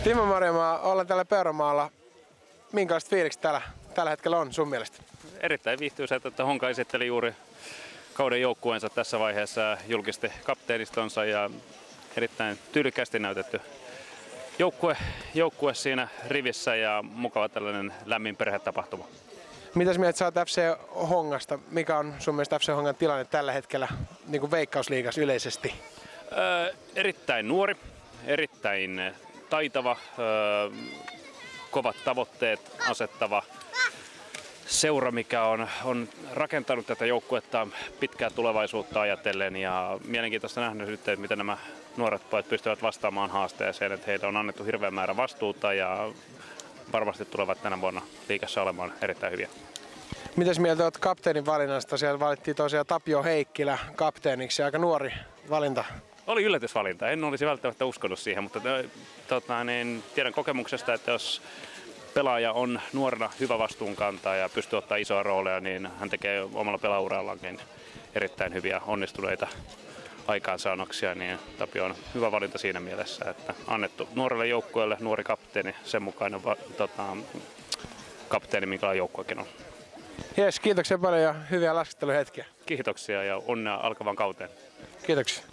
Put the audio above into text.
Timo Marjamaa, ollaan täällä Peuramaalla. Minkälaiset fiilikset tällä hetkellä on sun mielestä? Erittäin viihtyisät, että Honka esitteli juuri kauden joukkueensa tässä vaiheessa, julkisti kapteenistonsa ja erittäin tyylikkäästi näytetty joukkue siinä rivissä ja mukava tällainen lämmin perhetapahtuma. Mitäs mieltä sä oot FC Hongasta? Mikä on sun mielestä FC Hongan tilanne tällä hetkellä niin kuin Veikkausliigassa yleisesti? Erittäin nuori, erittäin taitava, kovat tavoitteet asettava seura, mikä on rakentanut tätä joukkuetta pitkää tulevaisuutta ajatellen ja mielenkiintoista nähdä nyt, että miten nämä nuoret pojat pystyvät vastaamaan haasteeseen, että heille on annettu hirveä määrä vastuuta ja varmasti tulevat tänä vuonna liigassa olemaan erittäin hyviä. Mitäs mieltä olet kapteenin valinnasta? Siellä valittiin tosiaan Tapio Heikkilä kapteeniksi, aika nuori valinta. Oli yllätysvalinta, en olisi välttämättä uskonut siihen, mutta tiedän kokemuksesta, että jos pelaaja on nuorena hyvä vastuunkantaja ja pystyy ottaa isoa rooleja, niin hän tekee omalla pelaurallakin erittäin hyviä onnistuneita aikaansaannoksia, niin Tapio on hyvä valinta siinä mielessä, että annettu nuorelle joukkueelle nuori kapteeni, sen mukainen kapteeni, minkälainen joukkuekin on. Jes, kiitoksia paljon ja hyviä lasketteluhetkiä. Kiitoksia ja onnea alkavan kauteen. Kiitoksia.